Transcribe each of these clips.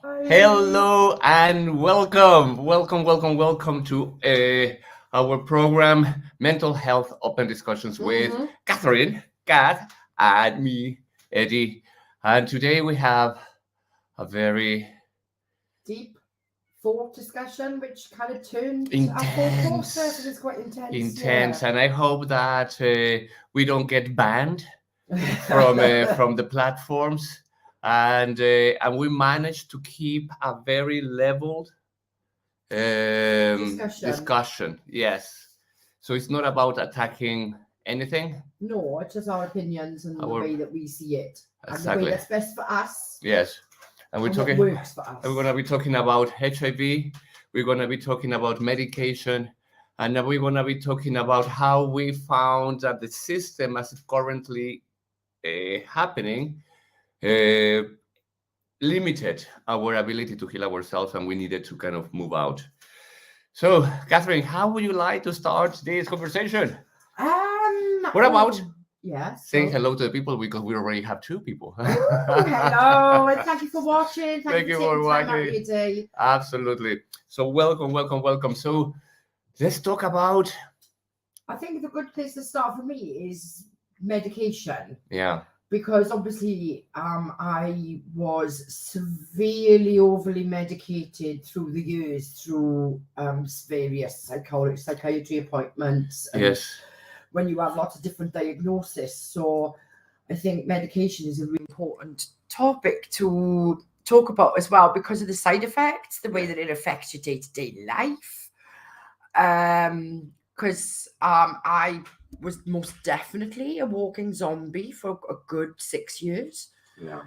Hello and welcome to our program, Mental Health Open Discussions with Catherine, Kath, and me, Eddie. And today we have a very Deep thought discussion, which kind of turned our thought process. It intense, is quite intense, intense, yeah. and I hope that we don't get banned from the platforms, and we managed to keep a very leveled Discussion. discussion. Yes. So it's not about attacking anything. No, it's just our opinions and the Our way that we see it and the way exactly. that's best for us Yes. And we're and what talking. works for us. We're gonna be talking about HIV. We're gonna be talking about medication, and then we're gonna be talking about how we found that the system, as it currently happening, uh, limited our ability to heal ourselves, and we needed to kind of move out. So, Catherine, how would you like to start this conversation? What about Yes. saying hello to the people, because we already have two people? Hello, and thank you for watching. Thank you you for for taking time out of watching. your day. Absolutely. So, welcome. So, let's talk about. I think the good place to start for me is medication. Yeah. Because obviously I was severely overly medicated through the years through various psychiatry appointments and Yes. when you have lots of different diagnoses. So I think medication is a really important topic to talk about as well because of the side effects, the way that it affects your day-to-day life. I was most definitely a walking zombie for a good 6 years. Yeah.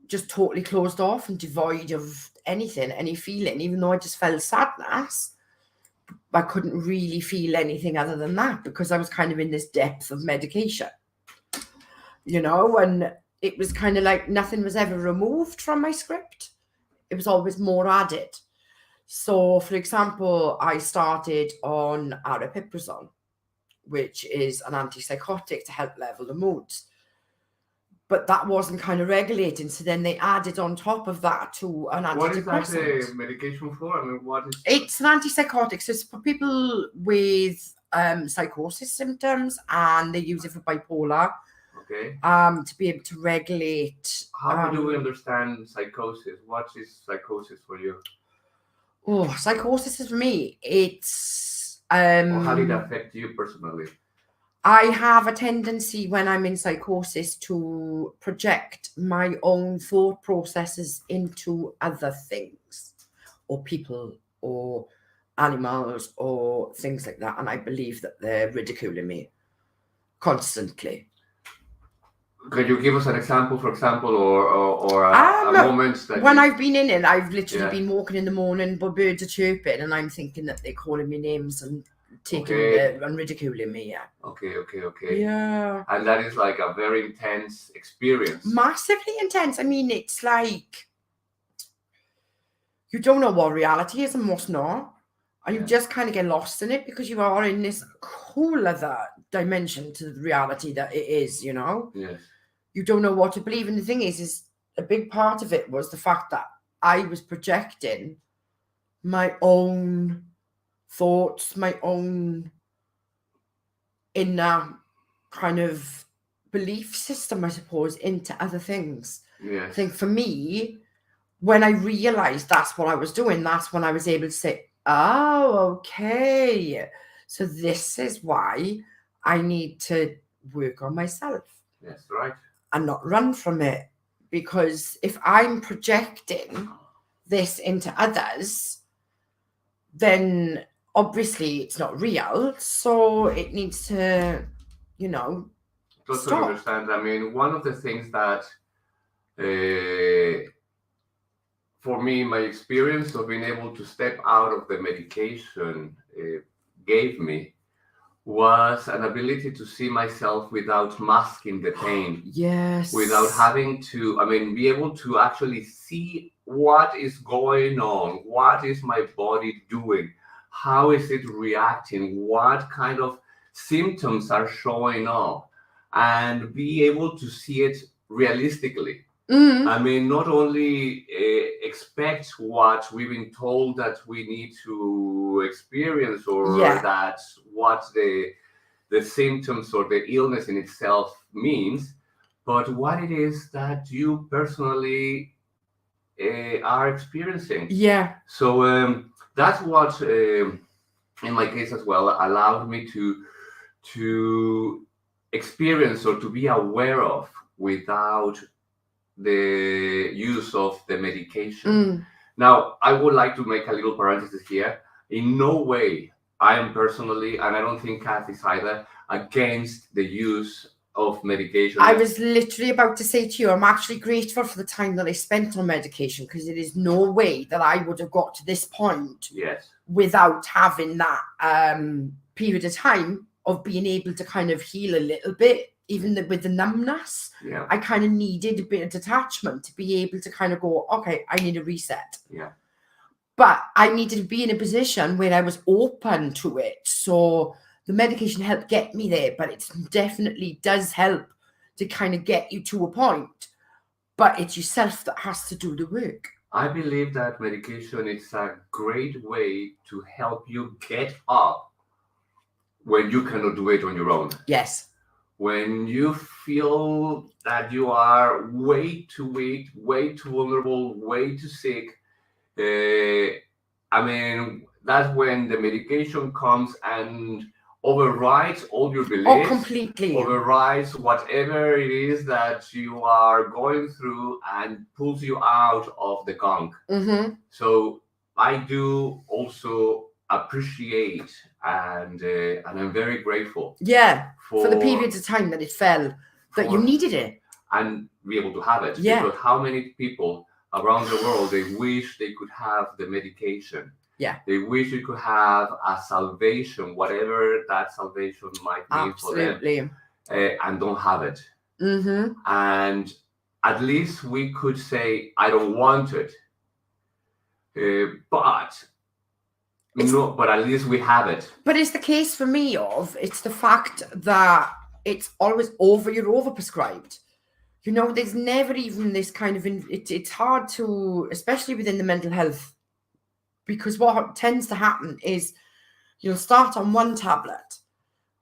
Just totally closed off and devoid of anything, any feeling. Even though I just felt sadness, I couldn't really feel anything other than that because I was kind of in this depth of medication, and it was kind of like nothing was ever removed from my script. It was always more added. So, for example, I started on aripiprazole, which is an antipsychotic to help level the moods. But that wasn't kind of regulating. So then they added on top of that to an antidepressant. What is that medication for? I mean, what is? It's an antipsychotic. So it's for people with psychosis symptoms, and they use it for bipolar. Okay. To be able to regulate. How do we understand psychosis? What is psychosis for you? Oh, psychosis is for me. It's Or how did it affect you personally? I have a tendency when I'm in psychosis to project my own thought processes into other things or people or animals or things like that. And I believe that they're ridiculing me constantly. Could you give us an example, for example, or a moment that when I've been in it, I've literally been walking in the morning, but birds are chirping, and I'm thinking that they're calling me names and taking and ridiculing me. Yeah. Okay. Yeah. And that is like a very intense experience. Massively intense. I mean, it's like you don't know what reality is and what's not. And you just kind of get lost in it because you are in this whole other dimension to the reality that it is, Yes. You don't know what to believe. And the thing is a big part of it was the fact that I was projecting my own thoughts, my own inner kind of belief system, I suppose, into other things. Yes. I think for me, when I realized that's what I was doing, that's when I was able to say, oh, okay. So this is why I need to work on myself. Yes, right. And not run from it. Because if I'm projecting this into others, then obviously it's not real. So it needs to, Totally understand. I mean, one of the things that for me, my experience of being able to step out of the medication gave me was an ability to see myself without masking the pain. Yes. Without having to, be able to actually see what is going on, what is my body doing, how is it reacting, what kind of symptoms are showing up, and be able to see it realistically. Mm. I mean, not only expect what we've been told that we need to experience, or Yeah. that what the symptoms or the illness in itself means, but what it is that you personally are experiencing. Yeah. So that's what, in my case as well, allowed me to experience or to be aware of without the use of the medication. Mm. Now, I would like to make a little parenthesis here. In no way I am personally, and I don't think Kath is either, against the use of medication. I was literally about to say to you, I'm actually grateful for the time that I spent on medication, because it is no way that I would have got to this point Yes. without having that period of time of being able to kind of heal a little bit, even with the numbness. Yeah. I kind of needed a bit of detachment to be able to kind of go, okay, I need a reset. Yeah. But I needed to be in a position where I was open to it. So the medication helped get me there, but it definitely does help to kind of get you to a point. But it's yourself that has to do the work. I believe that medication is a great way to help you get up when you cannot do it on your own. Yes. When you feel that you are way too weak, way too vulnerable, way too sick, I mean, that's when the medication comes and overrides all your beliefs. Oh, completely. Overrides whatever it is that you are going through and pulls you out of the gunk. Mm-hmm. So I do also appreciate and I'm very grateful. Yeah, for the periods of time that it fell, that you needed it. And be able to have it. Yeah. Because how many people around the world, they wish they could have the medication. Yeah. They wish you could have a salvation, whatever that salvation might mean for them, and don't have it. Mm-hmm. And at least we could say, I don't want it. But at least we have it. But it's the case for me it's the fact that it's always you're overprescribed. You know, there's never even this kind of, it's hard to, especially within the mental health, because what tends to happen is you'll start on one tablet,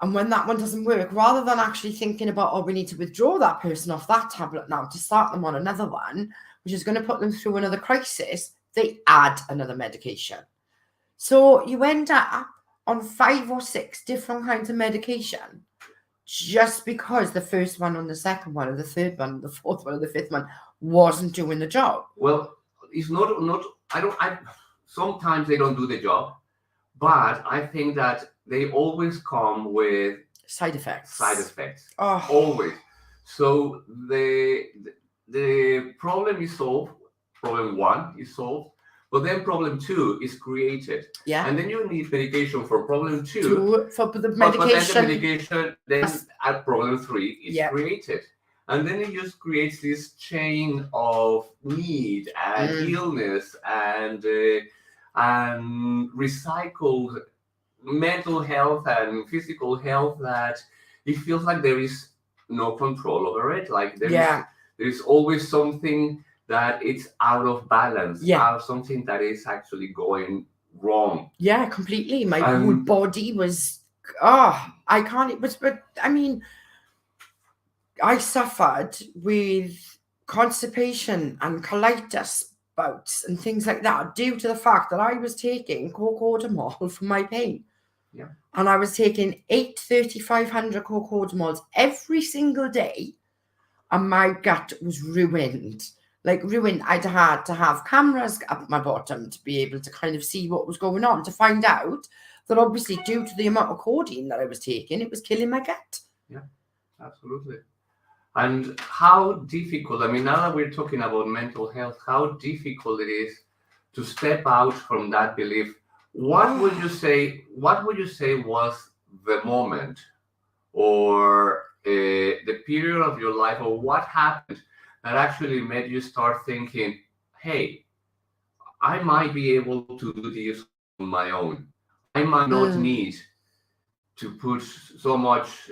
and when that one doesn't work, rather than actually thinking about, oh, we need to withdraw that person off that tablet now to start them on another one, which is going to put them through another crisis, they add another medication. So you end up on 5 or 6 different kinds of medication, just because the first one, or the second one, or the third one, or the fourth one, or the fifth one wasn't doing the job. Well, it's not. Sometimes they don't do the job, but I think that they always come with side effects. Oh. Always. So the problem is solved. Problem 1 is solved. But then problem 2 is created. Yeah. And then you need medication for problem 2. For the medication. But then the medication, then at problem 3 is created. And then it just creates this chain of need and illness and recycled mental health and physical health, that it feels like there is no control over it. Like there's always something that it's out of balance, something that is actually going wrong. Yeah, completely. My whole body was, I can't, but I mean, I suffered with constipation and colitis bouts and things like that due to the fact that I was taking cocodamol for my pain. Yeah. And I was taking 8 3,500 cocodamols every single day, and my gut was ruined. Like ruined. I'd had to have cameras up my bottom to be able to kind of see what was going on, to find out that obviously due to the amount of codeine that I was taking, it was killing my gut. Yeah, absolutely. And how difficult, I mean, now that we're talking about mental health, how difficult it is to step out from that belief. What would you say was the moment or the period of your life, or what happened that actually made you start thinking, hey, I might be able to do this on my own. I might not need to put so much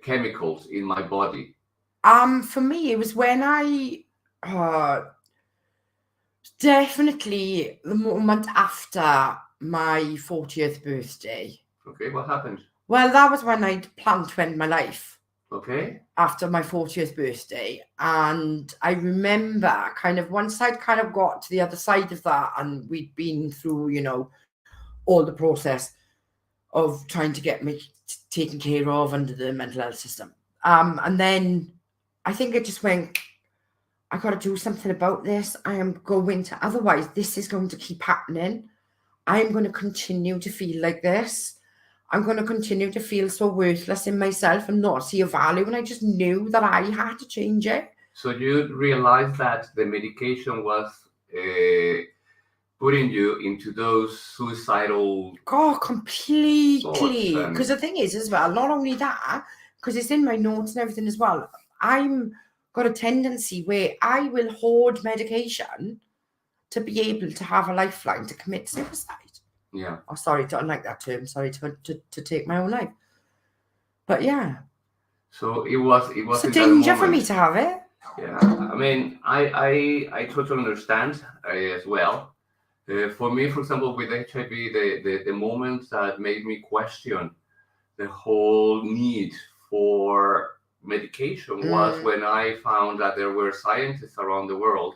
chemicals in my body. For me, it was when I definitely the moment after my 40th birthday. Okay, what happened? Well, that was when I'd planned to end my life. Okay. After my 40th birthday. And I remember kind of once I'd kind of got to the other side of that and we'd been through, all the process of trying to get me taken care of under the mental health system. And then I think I just went, I got to do something about this. I am going to, otherwise this is going to keep happening. I'm going to continue to feel like this. I'm going to continue to feel so worthless in myself and not see a value. And I just knew that I had to change it. So you realized that the medication was putting you into those suicidal Completely. thoughts. Because the thing is as well, not only that, because it's in my notes and everything as well, I'm got a tendency where I will hoard medication to be able to have a lifeline to commit suicide. Yeah. Oh, sorry, don't like that term. Sorry to take my own life. But yeah. So it was It's a danger for me to have it. Yeah. I mean, I totally understand as well. For me, for example, with HIV, the moments that made me question the whole need for medication was when I found that there were scientists around the world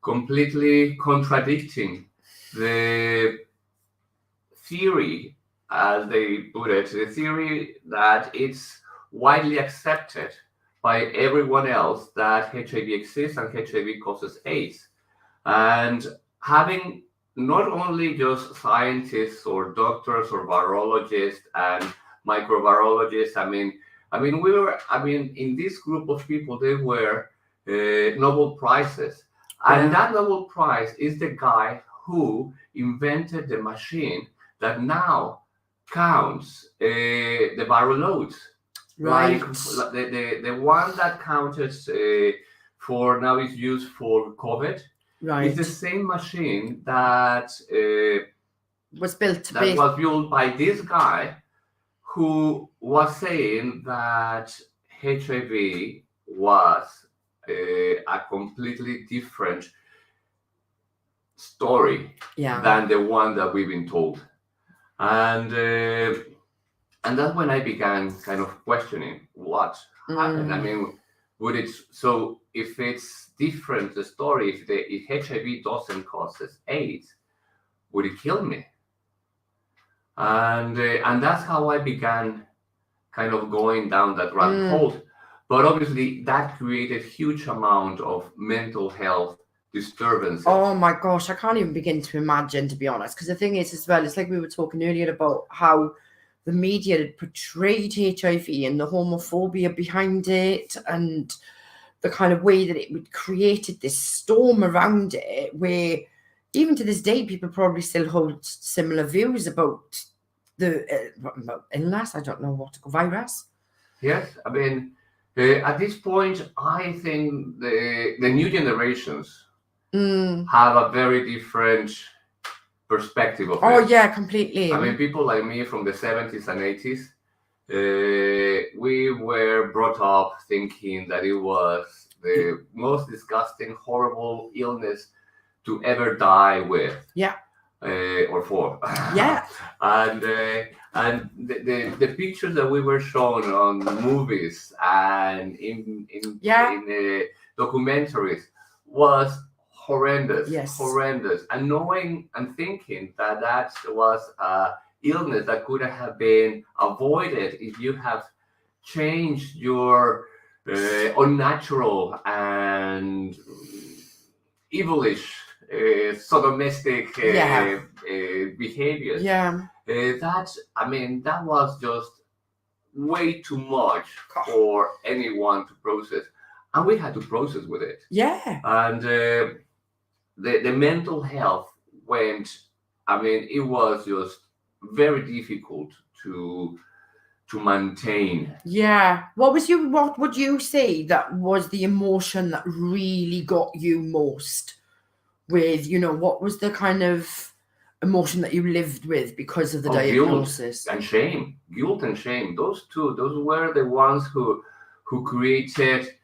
completely contradicting the theory, as they put it, the theory that it's widely accepted by everyone else that HIV exists and HIV causes AIDS. And having not only just scientists or doctors or virologists and microbiologists, in this group of people, they were Nobel Prizes. And that Nobel Prize is the guy who invented the machine that now counts the viral loads. Right. Like the one that counted for now is used for COVID. Right. It's the same machine that was built was built by this guy who was saying that HIV was a completely different story than the one that we've been told. And that's when I began kind of questioning what happened. I mean, so if it's different, the story, if HIV doesn't cause AIDS, would it kill me? And that's how I began kind of going down that rabbit hole. But obviously that created huge amount of mental health disturbances. Oh my gosh, I can't even begin to imagine, to be honest. Because the thing is as well, it's like we were talking earlier about how the media had portrayed HIV and the homophobia behind it and the kind of way that it created this storm around it, where even to this day, people probably still hold similar views about the illness. I don't know what to call virus. Yes, I mean, at this point, I think the new generations have a very different perspective of it. Oh yeah, completely. I mean, people like me from the 70s and 80s, we were brought up thinking that it was the most disgusting, horrible illness to ever die with. Yeah. Or for. Yeah. And the pictures that we were shown on movies and in documentaries was horrendous. Yes. Horrendous. And knowing and thinking that was illness that could have been avoided if you have changed your unnatural and evilish sodomistic behaviors. Yeah. That was just way too much for anyone to process. And we had to process with it. Yeah. And the mental health went, it was just very difficult to maintain. Yeah. What would you say that was the emotion that really got you most with, what was the kind of emotion that you lived with because of the diagnosis? Guilt and shame. Those were the ones who created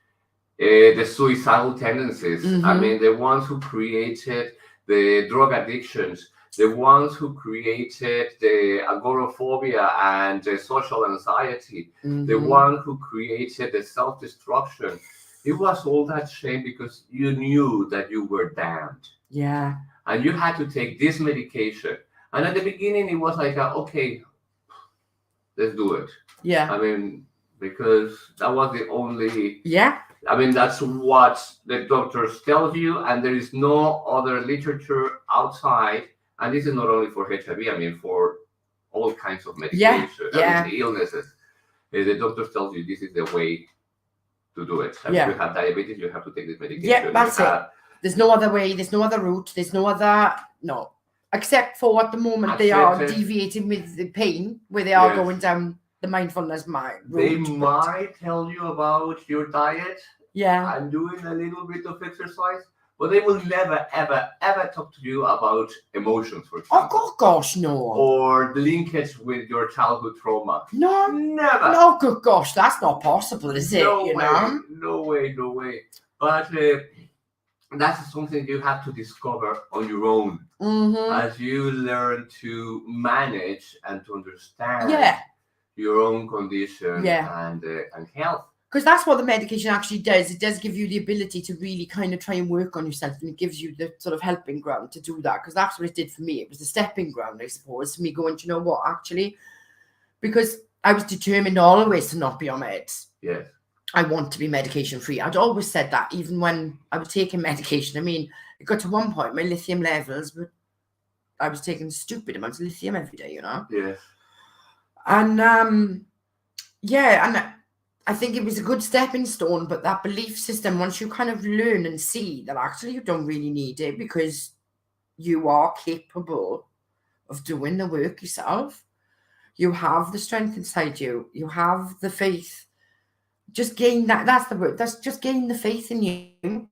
the suicidal tendencies. I mean, the ones who created the drug addictions, the ones who created the agoraphobia and the social anxiety, the one who created the self-destruction. It was all that shame because you knew that you were damned. Yeah. And you had to take this medication. And at the beginning, it was like, okay, let's do it. Yeah. I mean, because that was the only. Yeah. I mean, that's what the doctors tell you, and there is no other literature outside. And this is not only for HIV, I mean, for all kinds of medication, I mean, illnesses. The doctors tell you this is the way to do it. If you have diabetes, you have to take this medication. Yeah, that's it. There's no other way, there's no other route, there's no other, no. Except for at the moment they are deviating with the pain, where they are going down the mindfulness route. They might tell you about your diet and doing a little bit of exercise, but they will never, ever, ever talk to you about emotions, for example. Oh, gosh, no. Or linkage with your childhood trauma. No. Never. No, good gosh, that's not possible, is it? No way, no way, no way. But that's something you have to discover on your own as you learn to manage and to understand your own condition and health. Because that's what the medication actually does. It does give you the ability to really kind of try and work on yourself, and it gives you the sort of helping ground to do that. Because that's what it did for me. It was the stepping ground, I suppose, for me going, do you know what, actually? Because I was determined always to not be on meds. Yes. I want to be medication free. I'd always said that, even when I was taking medication. I mean, it got to one point, my lithium levels, but I was taking stupid amounts of lithium every day, you know? Yes. And, and I think it was a good stepping stone, but that belief system, once you kind of learn and see that actually you don't really need it because you are capable of doing the work yourself. You have the strength inside you. You have the faith. Just gain that. That's the word. That's just gain the faith in you.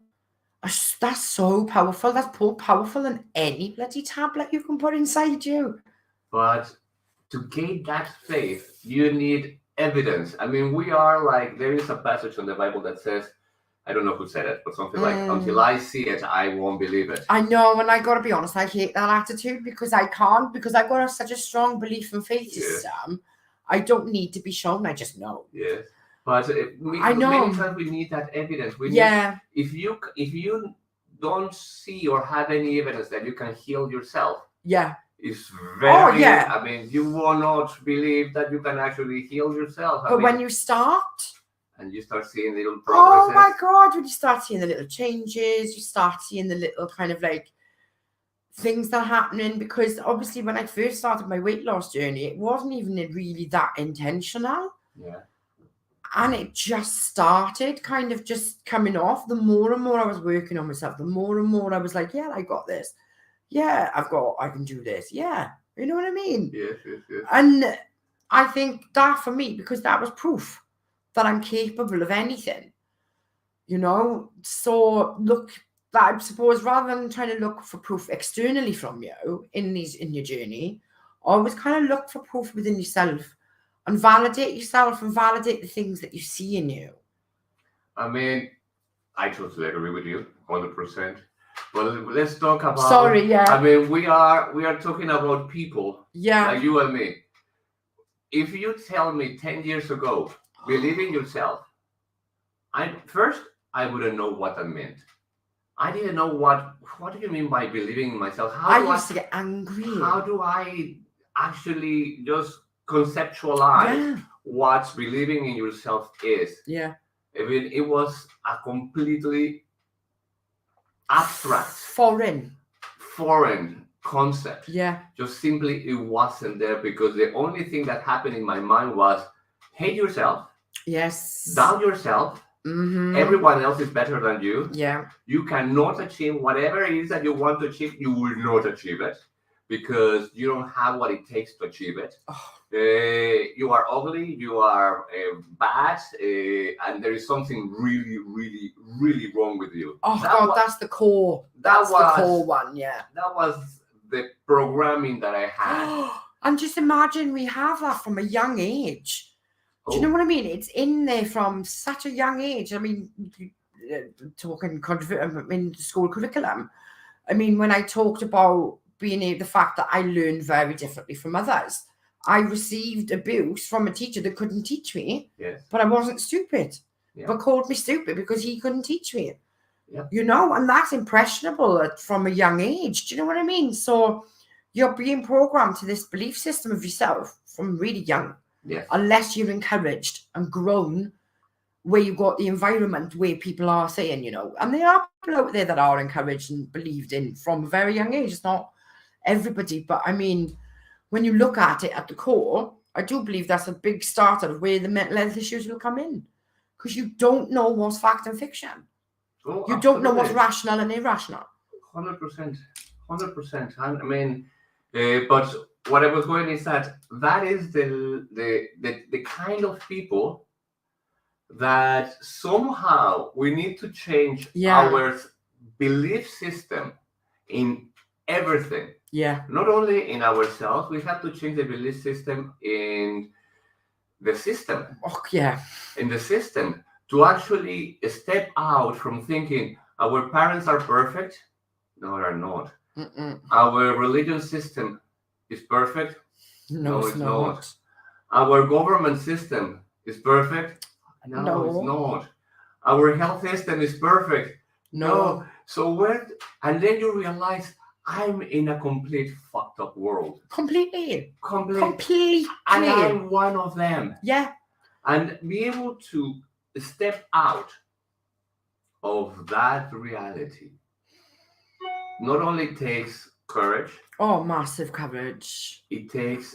That's so powerful. That's more powerful than any bloody tablet you can put inside you. But to gain that faith, you need evidence. I mean, we are like, there is a passage in the Bible that says, I don't know who said it, but something like, until I see it, I won't believe it. I know, and I got to be honest, I hate that attitude because I can't, because I've got such a strong belief and faith system. I don't need to be shown, I just know. Yes. But I know. Many times we need that evidence. We need, if you don't see or have any evidence that you can heal yourself, it's very, I mean, you will not believe that you can actually heal yourself. But when you start, and you start seeing little progresses. Oh my God, when you start seeing the little changes, you start seeing the little kind of like things that are happening. Because obviously when I first started my weight loss journey, it wasn't even really that intentional. Yeah. And it just started kind of just coming off. The more and more I was working on myself, the more and more I was like, yeah, I got this. Yeah, I can do this. Yeah. You know what I mean? Yes. And I think that for me, because that was proof that I'm capable of anything, you know? So look, I suppose rather than trying to look for proof externally from you in your journey, always kind of look for proof within yourself and validate yourself and validate the things that you see in you. I mean, I totally agree with you, 100%. But let's talk about. I mean, we are talking about people like you and me. If you tell me 10 years ago, believe in yourself, I wouldn't know what that meant. I didn't know what do you mean by believing in myself? I used to get angry. How do I actually just conceptualize what believing in yourself is? Yeah. I mean, it was a completely abstract, foreign concept. Yeah. Just simply it wasn't there because the only thing that happened in my mind was hate yourself. Yes. Doubt yourself. Mm-hmm. Everyone else is better than you. Yeah. You cannot achieve whatever it is that you want to achieve. You will not achieve it because you don't have what it takes to achieve it. Oh. You are ugly. You are bad, and there is something really, really, really wrong with you. Oh God, that's the core. That's the core one. Yeah. That was the programming that I had. And just imagine we have that from a young age. Do you know what I mean? It's in there from such a young age. I mean, talking in the school curriculum. I mean, when I talked about the fact that I learned very differently from others, I received abuse from a teacher that couldn't teach me, Yes. but I wasn't stupid, Yeah. but called me stupid because he couldn't teach me. Yeah. You know, and that's impressionable from a young age. Do you know what I mean? So you're being programmed to this belief system of yourself from really young. Yes. Unless you're encouraged and grown where you've got the environment where people are saying, you know, and there are people out there that are encouraged and believed in from a very young age. It's not everybody, but I mean, when you look at it at the core, I do believe that's a big starter of where the mental health issues will come in, because you don't know what's fact and fiction. Oh, you don't know what's rational and irrational. 100%. I mean, but what I was going is that is the kind of people that somehow we need to change our belief system in everything. Yeah. Not only in ourselves, we have to change the belief system in the system. Oh, yeah. In the system, to actually step out from thinking our parents are perfect. No, they're not. Mm-mm. Our religion system is perfect. No, it's not. Our government system is perfect. No, it's not. Our health system is perfect. No. So and then you realize I'm in a complete fucked up world. Completely. And I'm one of them. Yeah. And be able to step out of that reality not only takes courage. Oh, massive courage. It takes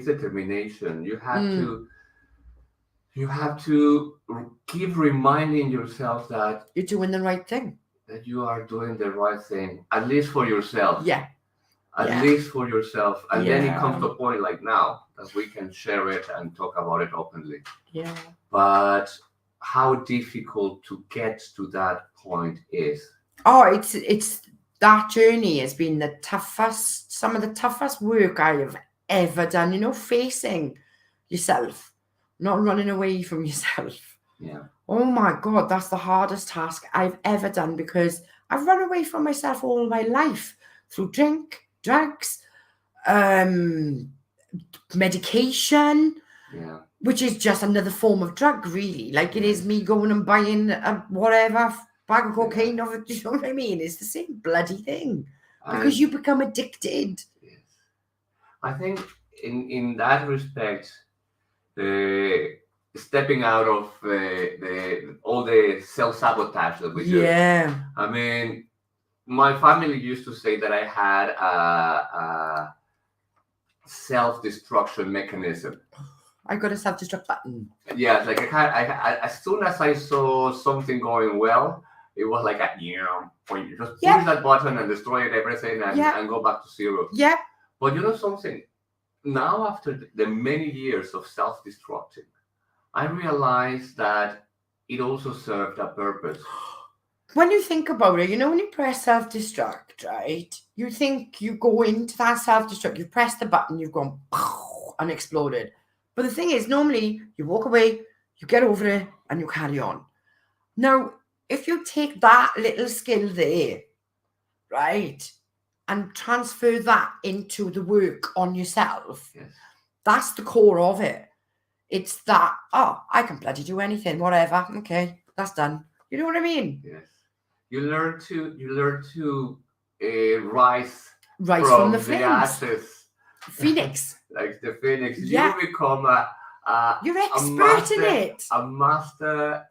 determination. You have to keep reminding yourself that you're doing the right thing. That you are doing the right thing, at least for yourself. Yeah. At least for yourself. And then it comes to a point like now that we can share it and talk about it openly. Yeah. But how difficult to get to that point is. Oh, it's that journey has been some of the toughest work I have ever done, you know, facing yourself, not running away from yourself. Yeah. Oh my God, that's the hardest task I've ever done, because I've run away from myself all my life through drink, drugs, medication, which is just another form of drug, really. Like it is me going and buying a whatever bag of cocaine, you know what I mean? It's the same bloody thing, because you become addicted. Yes. I think in that respect, stepping out of all the self-sabotage that we do. Yeah. I mean, my family used to say that I had a self-destruction mechanism. I got a self-destruct button. Yeah, like I as soon as I saw something going well, it was like you just push that button and destroy everything and go back to zero. Yeah. But you know something? Now, after the many years of self-destructing, I realized that it also served a purpose. When you think about it, you know, when you press self-destruct, right? You think you go into that self-destruct, you press the button, you've gone and exploded. But the thing is, normally you walk away, you get over it, and you carry on. Now, if you take that little skill there, right, and transfer that into the work on yourself, that's the core of it. It's that, I can bloody do anything, whatever. Okay, that's done. You know what I mean? Yes. You learn to rise from the ashes. Phoenix. Like the phoenix. You become you're expert in it. A master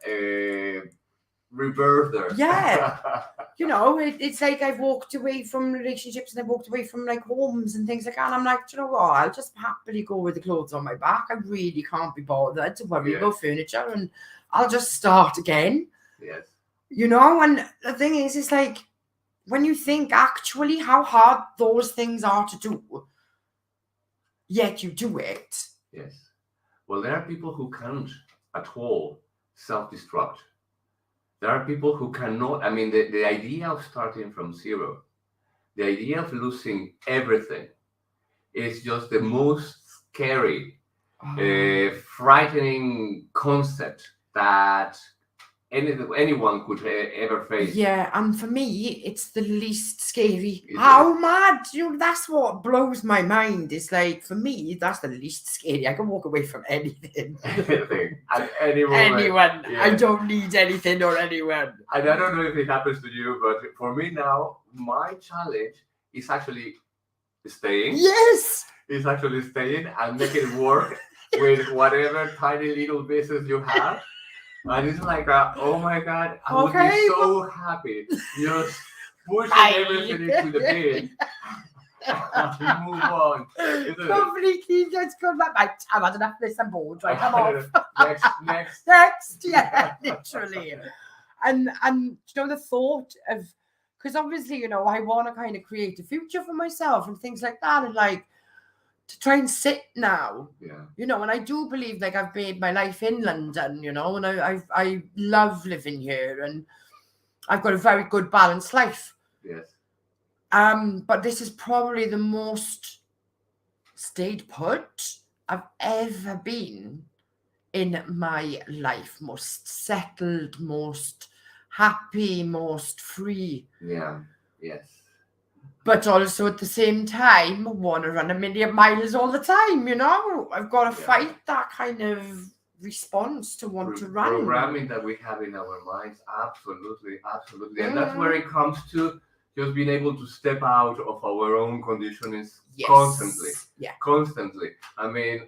rebirther. Yeah. You know, it's like I've walked away from relationships and I've walked away from like homes and things like that. And I'm like, you know what? I'll just happily go with the clothes on my back. I really can't be bothered to worry about furniture, and I'll just start again. Yes. You know, and the thing is, it's like when you think actually how hard those things are to do, yet you do it. Yes. Well, there are people who can't at all self-destruct. There are people who cannot. I mean, the idea of starting from zero, the idea of losing everything is just the most scary, frightening concept that anyone could ever face. Yeah, and for me, it's the least scary. Is How it? mad? That's what blows my mind. It's like, for me, that's the least scary. I can walk away from anything. Anything at any moment. Anyone. I Yeah. don't need anything or anyone. And I don't know if it happens to you, but for me now, my challenge is actually staying. Yes. Is actually staying and make it work with whatever tiny little business you have. And it's like, oh my God, I would Okay, be so happy just pushing Bye. everything into the bin and move on. Isn't it? Completely just go back. Right, I've had enough of this. I'm bored. Right, I'm off. Next. Next, yeah, literally. And the thought of, because obviously, I want to kind of create a future for myself and things like that, and like to try and sit now, Yeah. And I do believe like I've made my life in London, and I love living here, and I've got a very good balanced life. Yes. But this is probably the most stayed put I've ever been in my life, most settled, most happy, most free. Yeah. Yes. But also at the same time, want to run a million miles all the time, I've got to fight that kind of response to want to run. Programming that we have in our minds, absolutely. And that's where it comes to just being able to step out of our own conditionings constantly. Yeah. Constantly. I mean,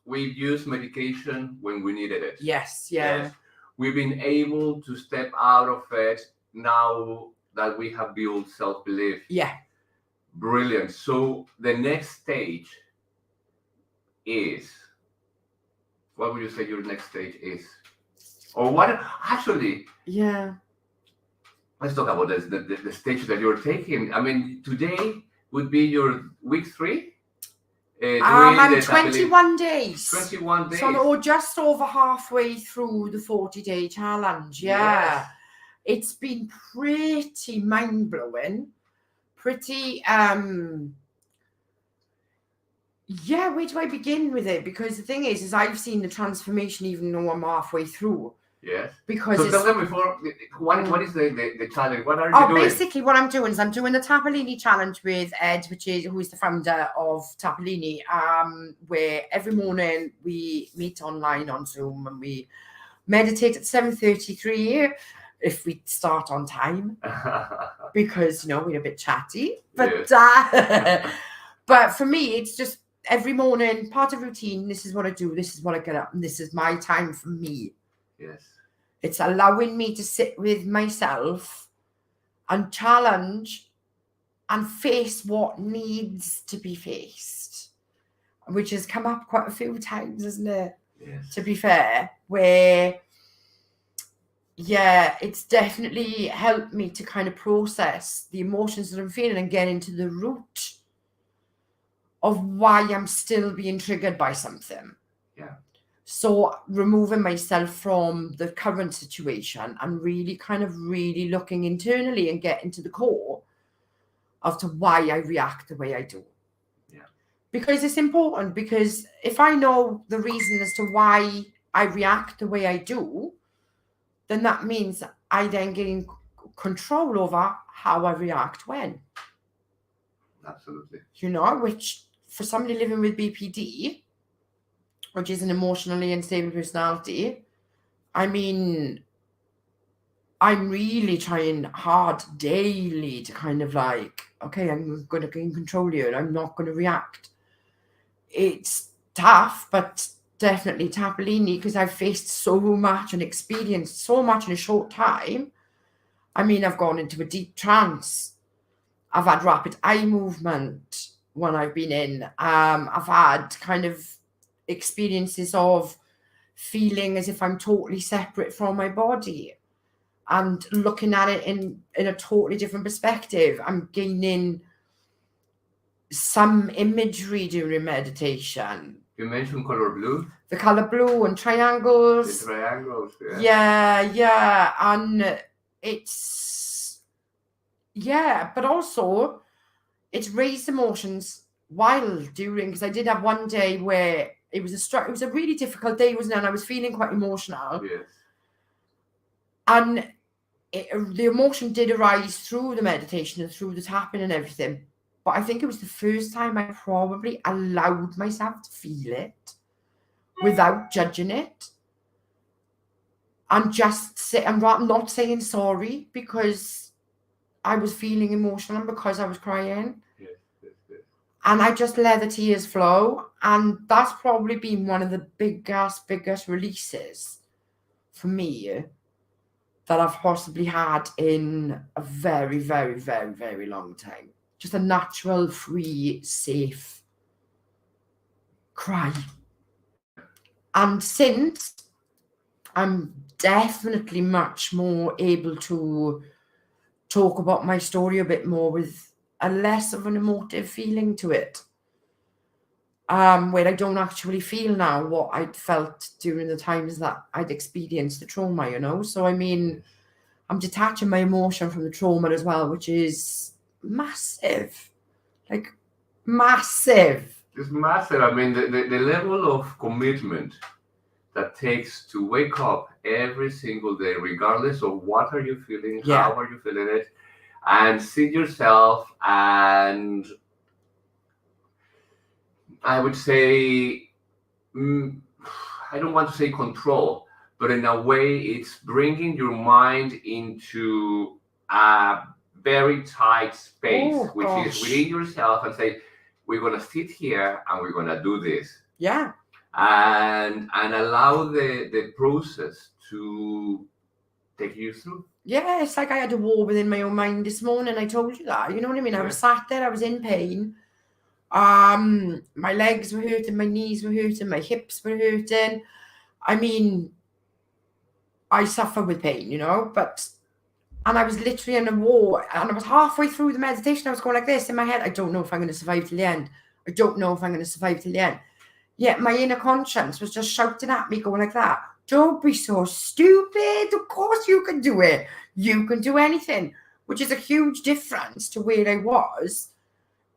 we've used medication when we needed it. Yes, yeah. Yes. We've been able to step out of it now that we have built self-belief. Yeah. Brilliant. So the next stage is, what would you say your next stage is? Or what, actually, yeah. Let's talk about this, the stage that you're taking. I mean, today would be your week 3? I'm 21 days. 21 days. So just over halfway through the 40-day challenge. Yeah. Yes. It's been pretty mind-blowing. Pretty, yeah, where do I begin with it? Because the thing is I've seen the transformation even though I'm halfway through. Yes. Because so tell them before, what is the challenge? What are you doing? Basically what I'm doing is I'm doing the Tappellini challenge with Ed, who is the founder of Tappellini, where every morning we meet online on Zoom and we meditate at 7:33 if we start on time, because we're a bit chatty. But yes. But for me, it's just every morning, part of routine. This is what I do. This is what I get up, and this is my time for me. Yes. It's allowing me to sit with myself and challenge and face what needs to be faced, which has come up quite a few times, isn't it? Yes. To be fair, where, yeah, it's definitely helped me to kind of process the emotions that I'm feeling and get into the root of why I'm still being triggered by something. Yeah. So removing myself from the current situation and really looking internally and getting to the core of to why I react the way I do. Yeah. Because it's important, because if I know the reason as to why I react the way I do, then that means I then gain control over how I react when. Absolutely. Which for somebody living with BPD, which is an emotionally unstable personality, I mean, I'm really trying hard daily to kind of like, okay, I'm going to gain control here and I'm not going to react. It's tough, but definitely Tappellini, because I've faced so much and experienced so much in a short time. I mean, I've gone into a deep trance. I've had rapid eye movement when I've been in. I've had kind of experiences of feeling as if I'm totally separate from my body and looking at it in a totally different perspective. I'm gaining some imagery during meditation. You mentioned color blue. The color blue and triangles. The triangles, Yeah. And it's, but also it's raised emotions while doing, because I did have one day where it was a really difficult day, wasn't it? And I was feeling quite emotional. Yes. And the emotion did arise through the meditation and through the tapping and everything. But I think it was the first time I probably allowed myself to feel it without judging it. And just say, I'm not saying sorry because I was feeling emotional and because I was crying. Yes, yes, yes. And I just let the tears flow. And that's probably been one of the biggest releases for me that I've possibly had in a very, very, very, very long time. Just a natural, free, safe cry. And since, I'm definitely much more able to talk about my story a bit more with a less of an emotive feeling to it. Where I don't actually feel now what I'd felt during the times that I'd experienced the trauma, you know? So, I mean, I'm detaching my emotion from the trauma as well, which is massive. Like, massive. It's massive. I mean, the level of commitment that takes to wake up every single day, regardless of what are you feeling, how are you feeling it, and see yourself, and I would say, I don't want to say control, but in a way, it's bringing your mind into a very tight space, which is within yourself, and say, we're going to sit here and we're going to do this. Yeah. And allow the process to take you through. Yeah, it's like I had a war within my own mind this morning. I told you that. You know what I mean? I was sat there, I was in pain. My legs were hurting, my knees were hurting, my hips were hurting. I mean, I suffer with pain, you know, and I was literally in a war, and I was halfway through the meditation. I was going like this in my head. I don't know if I'm going to survive till the end. I don't know if I'm going to survive till the end. Yet my inner conscience was just shouting at me, going like that. Don't be so stupid. Of course you can do it. You can do anything, which is a huge difference to where I was,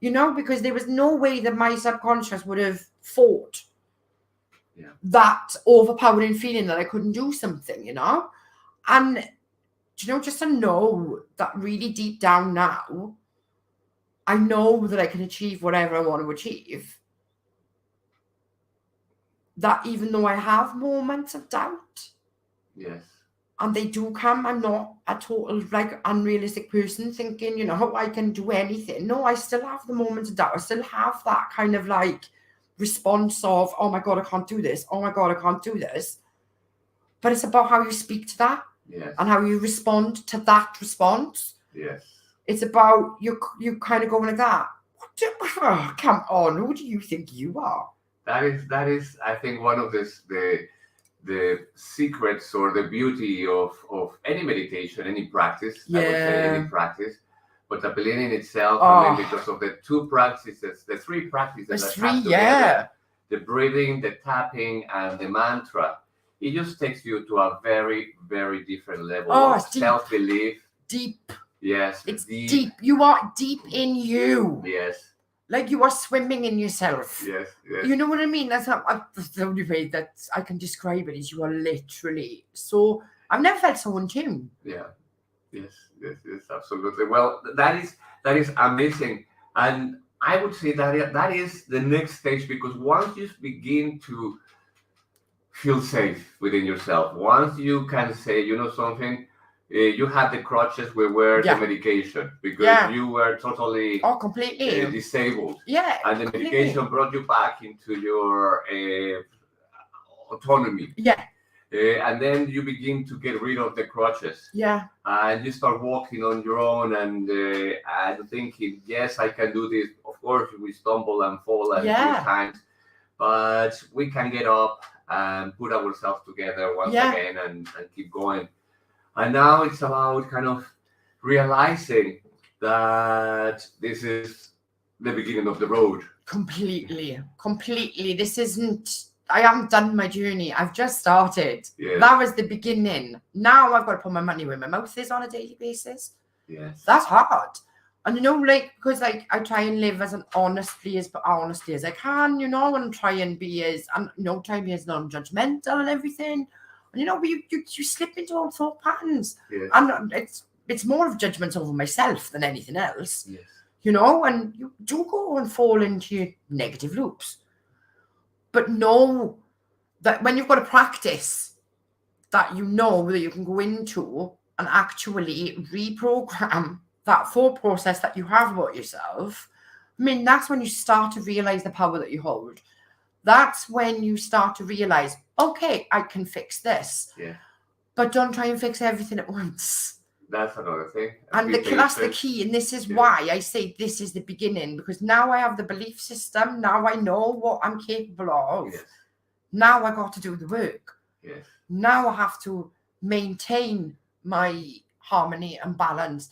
you know, because there was no way that my subconscious would have fought that overpowering feeling that I couldn't do something, you know. And, you know, just to know that really deep down now, I know that I can achieve whatever I want to achieve. That even though I have moments of doubt, and they do come, I'm not a total like unrealistic person thinking, you know, I can do anything. No, I still have the moments of doubt. I still have that kind of like response of, oh my God, I can't do this. Oh my God, I can't do this. But it's about how you speak to that and how you respond to that response. It's about you kind of going like that. Come on, who do you think you are? That is, I think, one of the secrets or the beauty of any meditation, any practice. I would say any practice, but the belief in itself, I mean, because of the two practices, the three practices that have together, the breathing, the tapping, and the mantra, it just takes you to a very, very different level of self-belief. Deep. Yes. It's deep. You are deep in you. Yes. Like you are swimming in yourself. Yes. You know what I mean? That's the only way that I can describe it is you are literally so. I've never felt so in tune. Yeah. Yes, absolutely. Well, that is amazing, and I would say that is the next stage, because once you begin to feel safe within yourself, once you can say, you know something. You had the crutches where the medication, because you were totally completely disabled. And the medication brought you back into your autonomy. And then you begin to get rid of the crutches. And you start walking on your own and thinking, yes, I can do this. Of course, we stumble and fall a few times, but we can get up and put ourselves together once again and keep going. And now it's about kind of realizing that this is the beginning of the road. Completely. This isn't, I haven't done my journey. I've just started. That was the beginning. Now I've got to put my money where my mouth is on a daily basis. That's hard. And you know, like, because like I try and live as honestly as I can, you know, and try and be as, and you know, try and be as non-judgmental and everything. And you slip into old thought patterns. Yes. And it's more of judgment over myself than anything else. Yes. And you do go and fall into negative loops. But know that when you've got a practice that you know that you can go into and actually reprogram that thought process that you have about yourself, I mean, that's when you start to realize the power that you hold. That's when you start to realize, okay, I can fix this. Yeah. But don't try and fix everything at once. That's another thing. And that's the key. And this is why I say this is the beginning, because now I have the belief system. Now I know what I'm capable of. Yes. Now I got to do the work. Yes. Now I have to maintain my harmony and balance.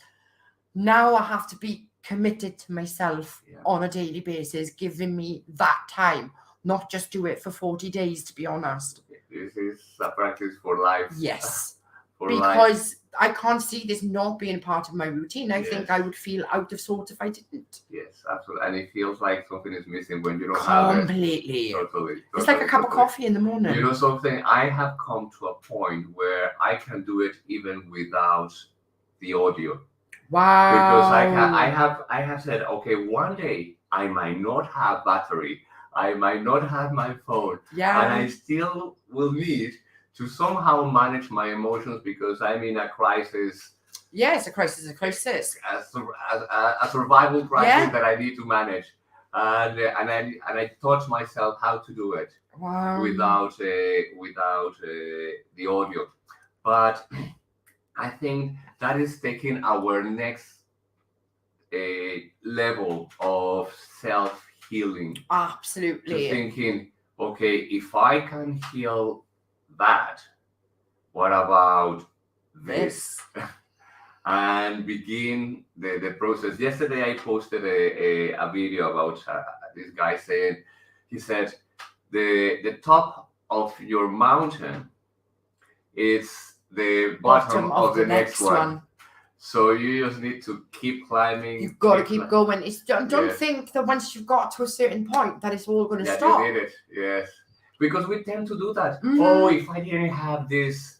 Now I have to be committed to myself on a daily basis, giving me that time, not just do it for 40 days, to be honest. This is a practice for life. Yes. Because I can't see this not being part of my routine. I think I would feel out of sort if I didn't. Yes, absolutely. And it feels like something is missing when you don't have it. Completely. Totally. It's like a cup of coffee in the morning. You know something? I have come to a point where I can do it even without the audio. Wow. Because I have said, okay, one day I might not have battery. I might not have my phone. Yeah. And I still will need to somehow manage my emotions because I'm in a crisis. Yeah, it's a crisis. A survival crisis that I need to manage. And I taught myself how to do it without the audio. But I think that is taking our next level of self-healing. Absolutely. To thinking, okay, if I can heal that, what about this? And begin the process. Yesterday I posted a video about this guy saying, he said, the top of your mountain is the bottom of the next one. So you just need to keep climbing. You've got to keep going. Don't think that once you've got to a certain point that it's all going to stop. You did it. Yes. Because we tend to do that. Mm-hmm. Oh, if I didn't have this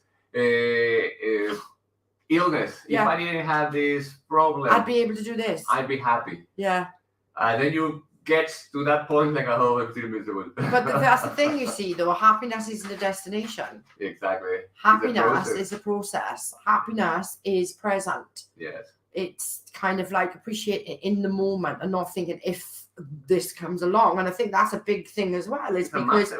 illness, if I didn't have this problem, I'd be able to do this. I'd be happy. Yeah. And then you get to that point like, oh, I'm still miserable. But that's the thing, you see, though. Happiness isn't a destination. Exactly. Happiness is a process. Happiness is present. Yes. It's kind of like appreciating it in the moment and not thinking if this comes along. And I think that's a big thing as well, is because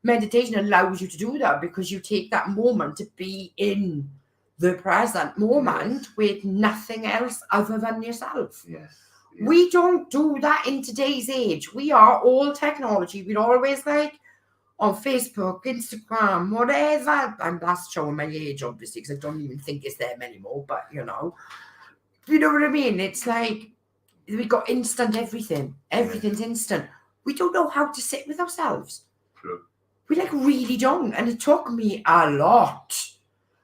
meditation allows you to do that, because you take that moment to be in the present moment with nothing else other than yourself. Yes. We don't do that in today's age. We are all technology. We're always like on Facebook, Instagram, whatever. And that's showing my age, obviously, because I don't even think it's them anymore. But, you know what I mean? It's like we got instant everything. Everything's instant. We don't know how to sit with ourselves. True. We really don't. And it took me a lot.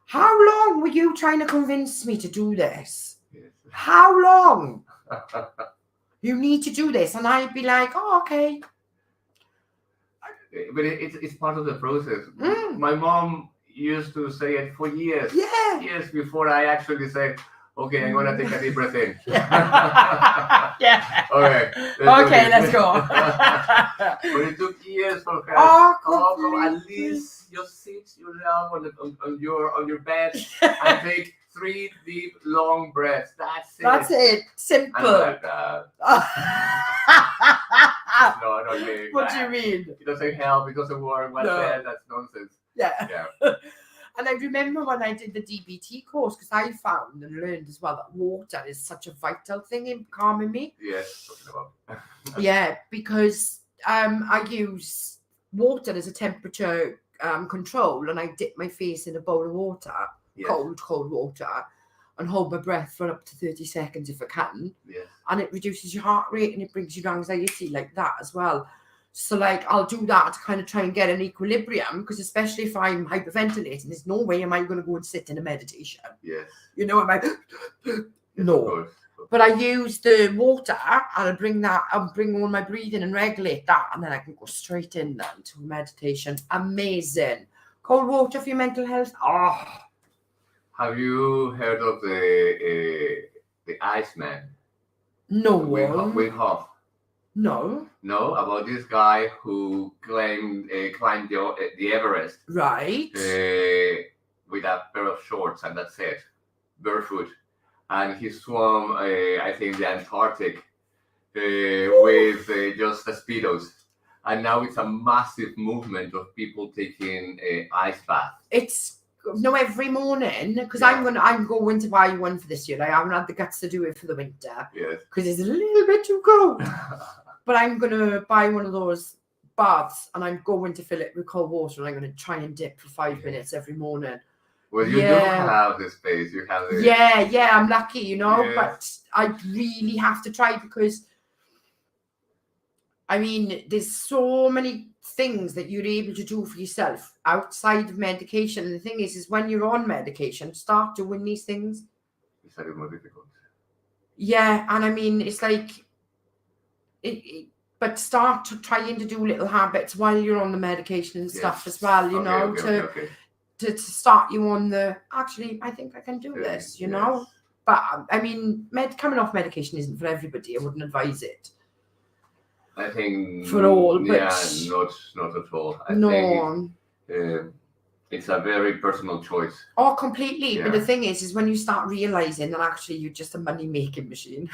How long were you trying to convince me to do this? Yes. How long? You need to do this. And I'd be like, oh, okay. But it's part of the process. My mom used to say it for years. Yeah. Years before I actually said, okay, I'm going to take a deep breath in. Yeah. Okay, let's go. But it took years for her. At least just sit yourself on your bed and take 3 deep, long breaths. That's it. Simple. Like, no, I don't mean What do you mean? It doesn't help. It doesn't work. What's that? That's nonsense. Yeah. And I remember when I did the DBT course, because I found and learned as well that water is such a vital thing in calming me. Yes, talking about. Yeah, because I use water as a temperature control, and I dip my face in a bowl of water, cold water, and hold my breath for up to 30 seconds if I can. Yes. And it reduces your heart rate and it brings you anxiety like that as well. So I'll do that to kind of try and get an equilibrium, because especially if I'm hyperventilating, there's no way am I going to go and sit in a meditation. Yes. Am I? No. But I use the water and I'll bring on my breathing and regulate that, and then I can go straight in then to meditation. Amazing. Cold water for your mental health. Oh, Have you heard of the Iceman? no Wim one. Hof. No. No, about this guy who climbed the Everest Right. with a pair of shorts and that's it, barefoot, and he swam I think the Antarctic with just the speedos, and now it's a massive movement of people taking ice baths. It's every morning because Yeah. I'm going to buy one for this year. I haven't had the guts to do it for the winter Yes. because it's a little bit too cold. But I'm gonna buy one of those baths and I'm going to fill it with cold water and I'm gonna try and dip for 5 minutes every morning. Well, you do have the space. You have the Yeah, I'm lucky, Yes. but I really have to try because I mean there's so many things that you're able to do for yourself outside of medication. And the thing is when you're on medication, start doing these things. It's a little more difficult. Yeah, and I mean it's like but start trying to do little habits while you're on the medication and stuff as well, to start you on the, actually, I think I can do this, know. But I mean, coming off medication isn't for everybody. I wouldn't advise it. I think for all, but not at all. I think it's a very personal choice. Oh, completely. Yeah. But the thing is when you start realizing that actually you're just a money-making machine.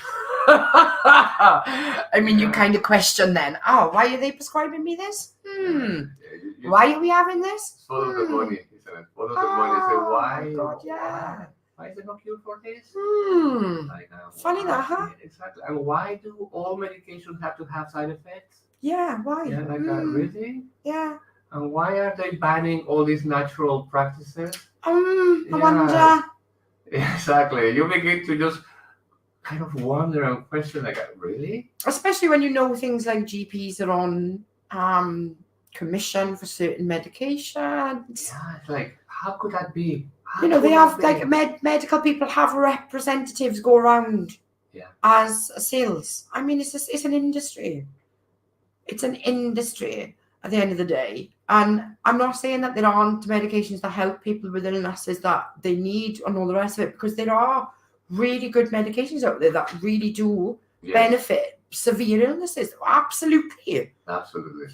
I mean, you kind of question then, why are they prescribing me this? Why are we having this? Follow the money, isn't it? Follow the money. Say, why? God, yeah. Why is it not cure for this? Funny that, huh? Exactly. And why do all medications have to have side effects? Yeah, why? Yeah, really? Yeah. And why are they banning all these natural practices? I wonder. Exactly. You begin to just kind of wonder and question, really? Especially when you know things like GPs are on commission for certain medications. Yeah, it's like, how could that be? They have medical people have representatives go around as sales. I mean, it's an industry. It's an industry at the end of the day. And I'm not saying that there aren't medications that help people with illnesses that they need and all the rest of it, because there are really good medications out there that really do benefit severe illnesses. Absolutely. Absolutely.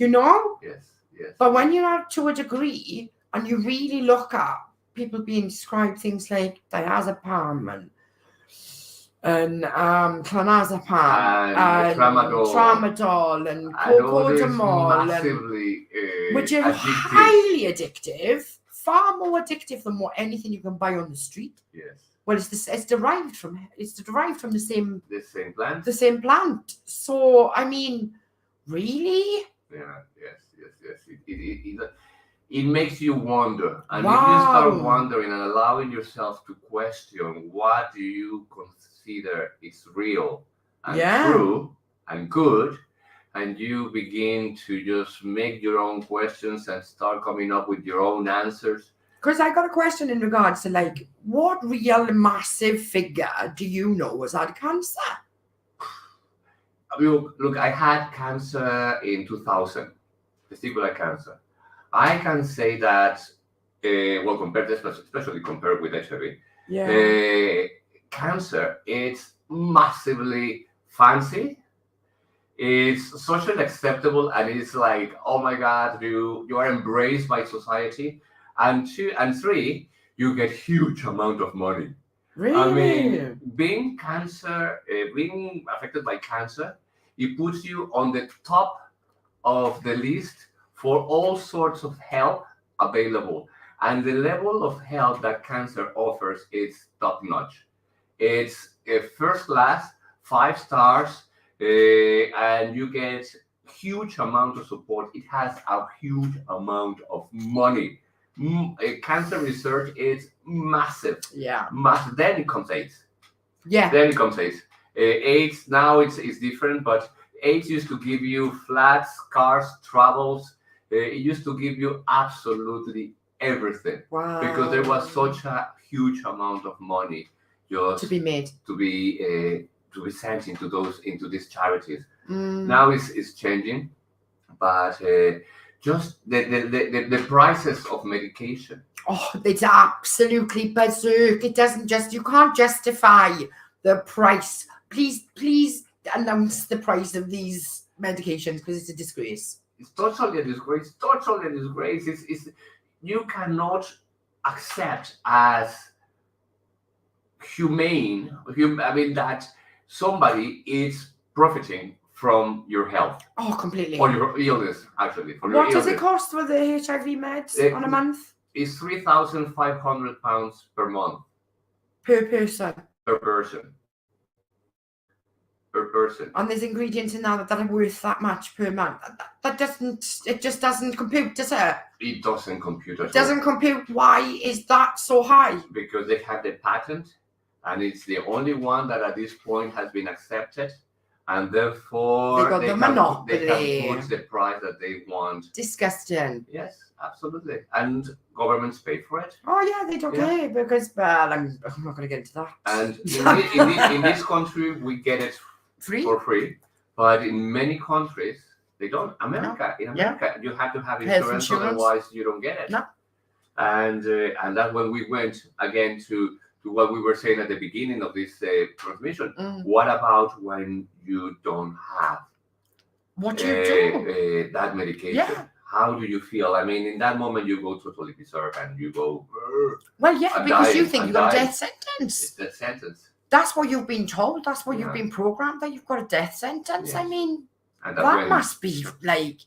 Yes. But when you're to a degree and you really look at people being described things like diazepam and clonazepam and tramadol and cocodamol, which are highly addictive, far more addictive than anything you can buy on the street. Yes. Well, it's derived from the same plant. The same plant. So I mean, really? Yeah. Yes. It makes you wonder, and if you start wondering and allowing yourself to question what do you consider is real and true and good, and you begin to just make your own questions and start coming up with your own answers. Because I got a question in regards to what real massive figure do you know has had cancer? Look, I had cancer in 2000, testicular cancer. I can say that, especially compared with HIV, cancer, it's massively fancy, it's socially acceptable, and it's like, oh my God, you are embraced by society. And 2 and 3, you get huge amount of money. Really? I mean, being affected by cancer, it puts you on the top of the list for all sorts of help available. And the level of help that cancer offers is top notch. It's a first class, 5 stars, and you get huge amount of support. It has a huge amount of money. Cancer research is massive. Yeah. Massive. Then it comes AIDS. Yeah. Then it comes AIDS. AIDS now it's different, but AIDS used to give you flats, cars, travels. It used to give you absolutely everything. Wow. Because there was such a huge amount of money just to be made, to be sent into these charities. Now it's changing, but just the prices of medication. Oh, it's absolutely berserk. It doesn't just, you can't justify the price. Please announce the price of these medications because it's a disgrace. It's totally a disgrace. Totally a disgrace. It's you cannot accept as humane. I mean that somebody is profiting from your health Oh, completely. or your illness. Actually, from What your does it illness. cost for the HIV meds on a month? It's £3,500 per month Per person. per person. Per person. And there's ingredients in that are worth that much per month. That doesn't, it just doesn't compute, does it? It doesn't compute at all. Doesn't compute. Why is that so high? Because they have the patent, and it's the only one that at this point has been accepted, and therefore They got the can monopoly. put the price that they want. Disgusting. Yes, absolutely. And governments pay for it. Oh yeah, they don't care because, well, I'm not going to get into that. And in this country, we get it Free? for free, but in many countries they don't. In America, you have to have insurance, otherwise you don't get it. No. And that's when we went again to what we were saying at the beginning of this transmission. What about when you don't have what do you do? that medication? Yeah. How do you feel? I mean, in that moment, you go totally berserk and you go. Well, yeah, because you think I'm you've got a dying. death sentence. It's that sentence. That's what you've been told. That's what Yeah. you've been programmed, that you've got a death sentence. Yes. I mean, And that must be like,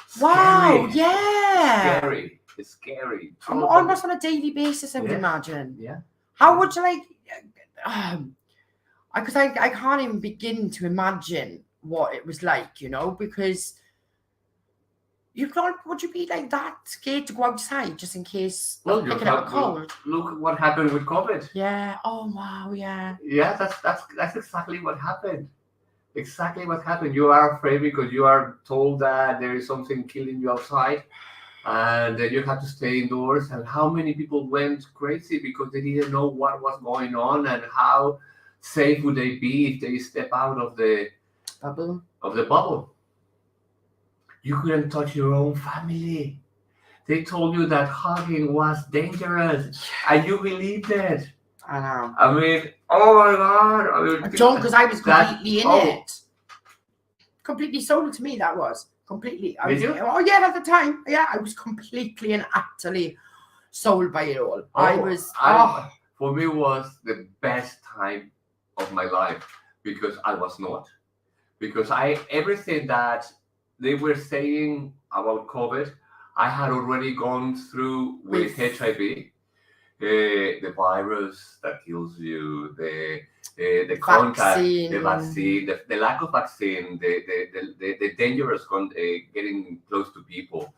scary. wow, yeah. Scary. It's scary. Almost on a daily basis, I would Yes. imagine. Yeah. How would you like, because I can't even begin to imagine what it was like, you know, because would you be like that scared to go outside just in case picking up a cold? Look what happened with COVID. Yeah. Oh wow. Yeah. Yeah, that's exactly what happened. Exactly what happened. You are afraid because you are told that there is something killing you outside, and then you have to stay indoors. And how many people went crazy because they didn't know what was going on and how safe would they be if they step out of the bubble. You couldn't touch your own family. They told you that hugging was dangerous, and you believed it. I know. I mean, oh my God. I mean, I don't, because I was completely in oh. it. Completely sold to me, that was. Completely. Did you? Oh, yeah, at the time. Yeah, I was completely and utterly sold by it all. For me, it was the best time of my life because I was not. Because everything that they were saying about COVID, I had already gone through with HIV. The virus that kills you, the contact, the vaccine, the lack of vaccine, the dangerous getting close to people,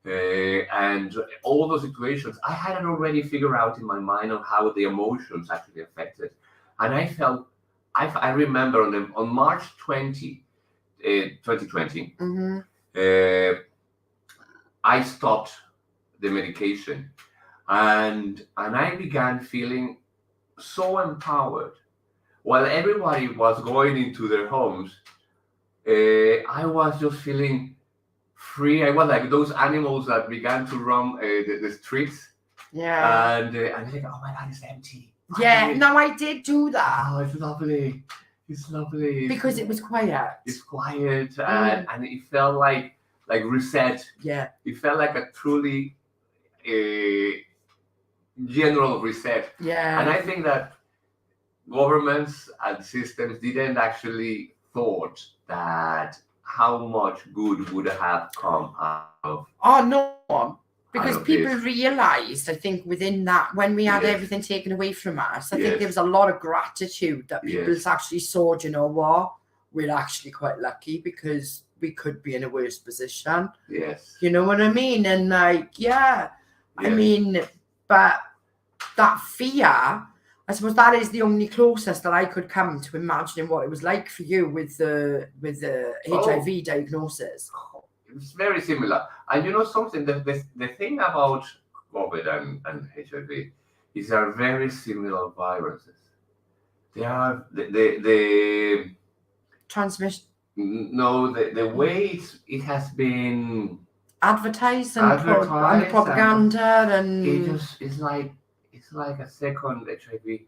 and all those situations. I had it already figured out in my mind on how the emotions actually affected, and I felt. I remember on March 20, 2020, I stopped the medication. And I began feeling so empowered. While everybody was going into their homes, I was just feeling free. I was like those animals that began to roam the streets. Yeah. And I think, oh my God, it's empty. Yeah, no, I did do that. Oh, it's lovely. It's lovely. Because it was quiet. It's quiet, and it felt like reset. Yeah. It felt like a truly general reset. Yeah. And I think that governments and systems didn't actually thought that how much good would have come out of. Oh no, because people realized, I think, within that, when we had everything taken away from us, I think there was a lot of gratitude that people actually saw, you know what, we're actually quite lucky because we could be in a worse position. Yes. You know what I mean? And like, I mean, but that fear, I suppose that is the only closest that I could come to imagining what it was like for you with the HIV diagnosis. It's very similar. And you know something, the thing about COVID and HIV is they are very similar viruses. They are the transmission. No, the way it has been advertise and and the Advertise and propaganda and it's like a second HIV.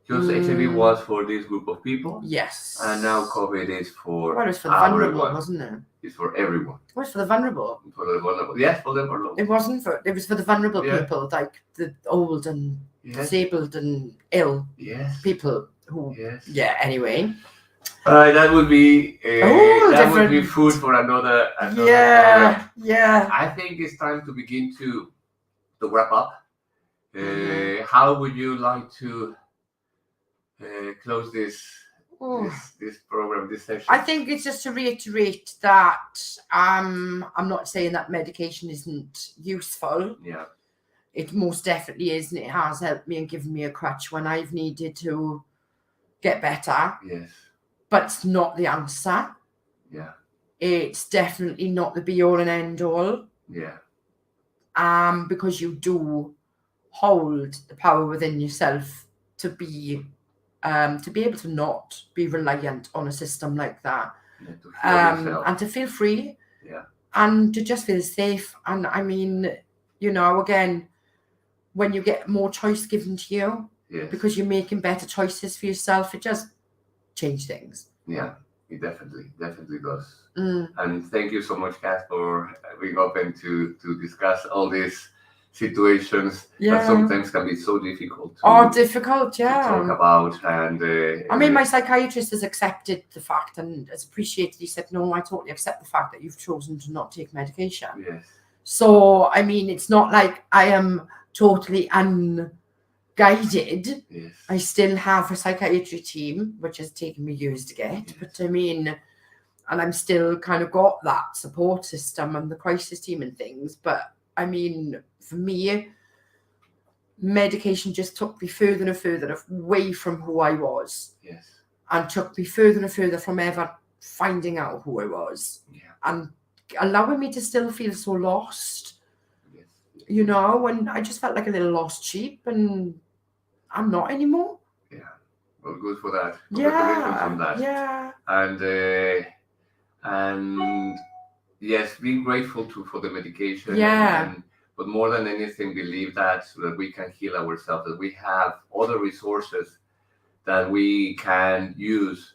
Just HIV was for this group of people, yes, and now COVID is for well, it was for the vulnerable, everyone. wasn't it? It's for everyone. It was for the vulnerable. For the vulnerable. Yes, for the vulnerable. It wasn't for. It was for the vulnerable Yeah. people, like the old and Yes. disabled and ill Yes. people who. Yes. Yeah. Anyway. That would be that would be different. food for another Yeah. program. Yeah. I think it's time to begin to wrap up. Mhm. How would you like to close this program, this session? I think it's just to reiterate that I'm not saying that medication isn't useful. Yeah. It most definitely is, and it has helped me and given me a crutch when I've needed to get better. Yes. But it's not the answer. Yeah. It's definitely not the be all and end all. Yeah. Because you do hold the power within yourself to be able to not be reliant on a system like that, and to feel free, and to just feel safe. And I mean, again, when you get more choice given to you, because you're making better choices for yourself, it just changes things. Yeah, it definitely does. And thank you so much, Kath, for being open to discuss all these situations that sometimes can be so difficult to talk about. And I mean, my psychiatrist has accepted the fact and has appreciated. He said, no, I totally accept the fact that you've chosen to not take medication. Yes. So I mean, it's not like I am totally unguided. Yes. I still have a psychiatry team, which has taken me years to get. Yes. But I mean, and I'm still kind of got that support system and the crisis team and things. But I mean, for me, medication just took me further and further away from who I was. Yes. And took me further and further from ever finding out who I was. Yeah. And allowing me to still feel so lost. Yes. And I just felt like a little lost sheep, and I'm not anymore. Yeah. Well, good for that. Congratulations on that. Yeah. And yes, being grateful for the medication. Yeah. But more than anything, believe that so that we can heal ourselves, that we have other resources that we can use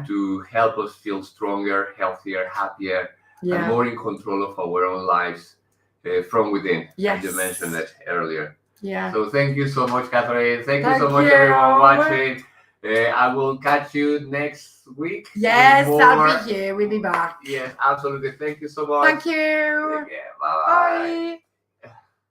to help us feel stronger, healthier, happier, and more in control of our own lives from within. Yes. As you mentioned it earlier. Yeah. So thank you so much, Catherine. Thank you so much, everyone watching. I will catch you next week. Yes, I'll be here. We'll be back. Yes, absolutely. Thank you so much. Thank you. Take care. Bye. Bye.